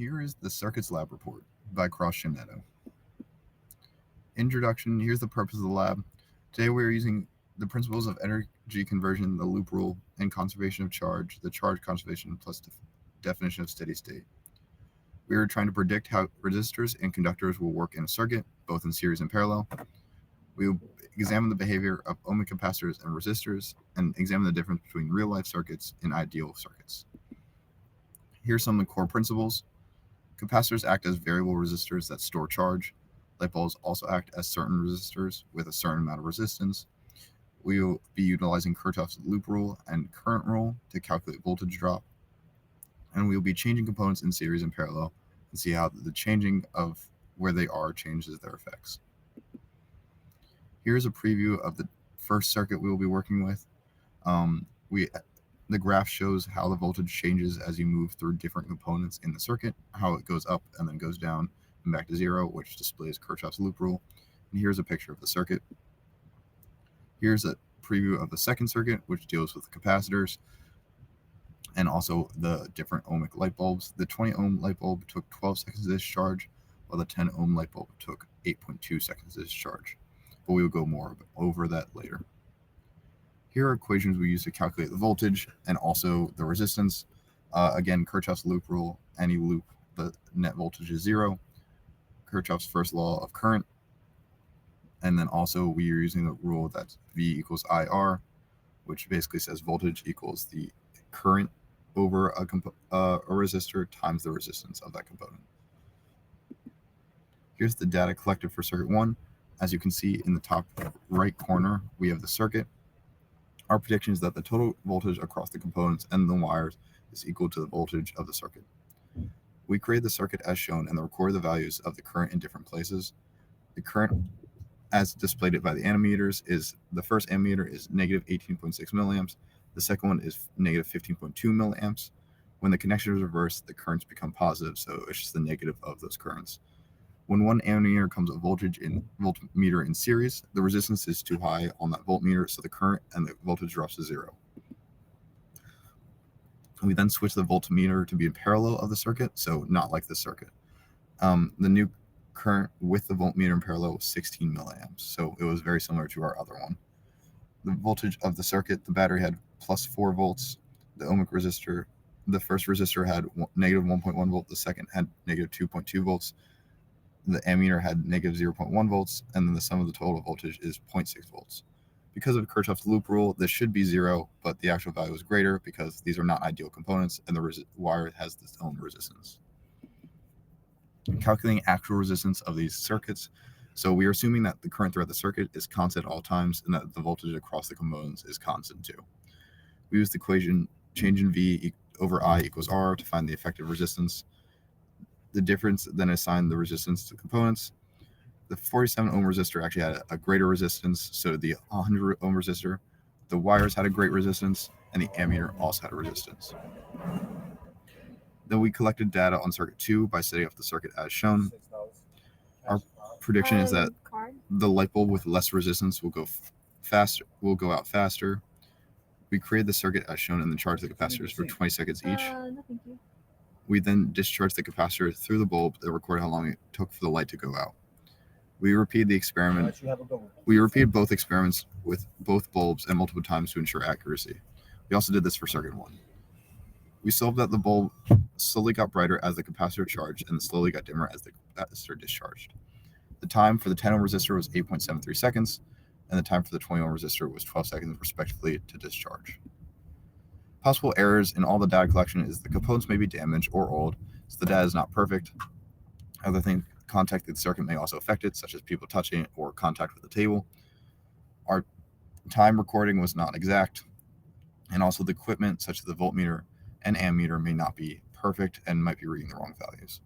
Here is the Circuits Lab Report by Giannetto. Introduction. Here's the purpose of the lab. Today we are using the principles of energy conversion, the loop rule, and conservation of charge, the charge conservation plus definition of steady state. We are trying to predict how resistors and conductors will work in a circuit, both in series and parallel. We will examine the behavior of ohmic capacitors and resistors, and examine the difference between real-life circuits and ideal circuits. Here are some of the core principles. Capacitors act as variable resistors that store charge. Light bulbs also act as certain resistors with a certain amount of resistance. We will be utilizing Kirchhoff's loop rule and current rule to calculate voltage drop. And we will be changing components in series and parallel and see how the changing of where they are changes their effects. Here's a preview of the first circuit we will be working with. The graph shows how the voltage changes as you move through different components in the circuit, how it goes up and then goes down and back to zero, which displays Kirchhoff's loop rule. And here's a picture of the circuit. Here's a preview of the second circuit, which deals with the capacitors and also the different ohmic light bulbs. The 20 ohm light bulb took 12 seconds to discharge, while the 10 ohm light bulb took 8.2 seconds to discharge. But we will go more over that later. Here are equations we use to calculate the voltage and also the resistance. Again, Kirchhoff's loop rule, any loop, the net voltage is zero. Kirchhoff's first law of current. And then also we are using the rule that V equals IR, which basically says voltage equals the current over a resistor times the resistance of that component. Here's the data collected for circuit 1. As you can see in the top right corner, we have the circuit. Our prediction is that the total voltage across the components and the wires is equal to the voltage of the circuit. We create the circuit as shown and then record the values of the current in different places. The current, as displayed it by the ammeters, is the first ammeter is negative 18.6 milliamps. The second one is negative 15.2 milliamps. When the connection is reversed, the currents become positive, so it's just the negative of those currents. When one ammeter comes a voltmeter in series, the resistance is too high on that voltmeter, so the current and the voltage drops to zero. We then switch the voltmeter to be in parallel of the circuit, so not like this circuit. The new current with the voltmeter in parallel was 16 milliamps, so it was very similar to our other one. The voltage of the circuit, the battery had plus 4 volts. The ohmic resistor, the first resistor had negative 1.1 volt, the second had negative 2.2 volts. The ammeter had negative 0.1 volts, and then the sum of the total voltage is 0.6 volts. Because of Kirchhoff's loop rule, this should be zero, but the actual value is greater because these are not ideal components, and the wire has its own resistance. Calculating actual resistance of these circuits. So we are assuming that the current throughout the circuit is constant at all times, and that the voltage across the components is constant too. We use the equation change in V over I equals R to find the effective resistance. The difference then assign the resistance to components. The 47 ohm resistor actually had a greater resistance, so the 100 ohm resistor, the wires had a great resistance, and the ammeter also had a resistance. Then we collected data on circuit 2 by setting up the circuit as shown. Our prediction is that the light bulb with less resistance will go out faster. We created the circuit as shown and then charged the capacitors for 20 seconds each. No, thank you. We then discharged the capacitor through the bulb that recorded how long it took for the light to go out. We repeated the experiment. We repeated both experiments with both bulbs and multiple times to ensure accuracy. We also did this for circuit 1. We solved that the bulb slowly got brighter as the capacitor charged and slowly got dimmer as the capacitor discharged. The time for the 10 ohm resistor was 8.73 seconds, and the time for the 20 ohm resistor was 12 seconds respectively to discharge. Possible errors in all the data collection is the components may be damaged or old, so the data is not perfect. Other things, contact with the circuit may also affect it, such as people touching it or contact with the table. Our time recording was not exact, and also the equipment, such as the voltmeter and ammeter, may not be perfect and might be reading the wrong values.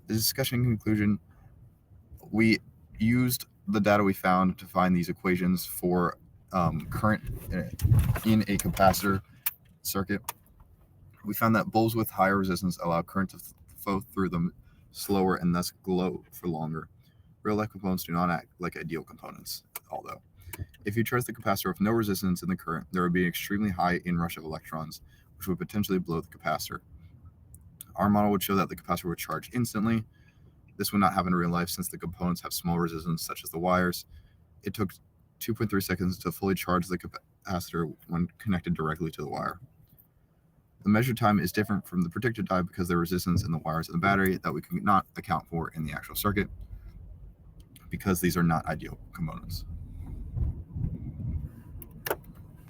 The discussion conclusion, we used the data we found to find these equations for current in a capacitor circuit. We found that bulbs with higher resistance allow current to flow through them slower and thus glow for longer. Real-life components do not act like ideal components, although. If you charge the capacitor with no resistance in the current, there would be an extremely high inrush of electrons, which would potentially blow the capacitor. Our model would show that the capacitor would charge instantly. This would not happen in real life since the components have small resistance, such as the wires. It took 2.3 seconds to fully charge the capacitor when connected directly to the wire. The measured time is different from the predicted time because there are resistance in the wires of the battery that we cannot account for in the actual circuit because these are not ideal components.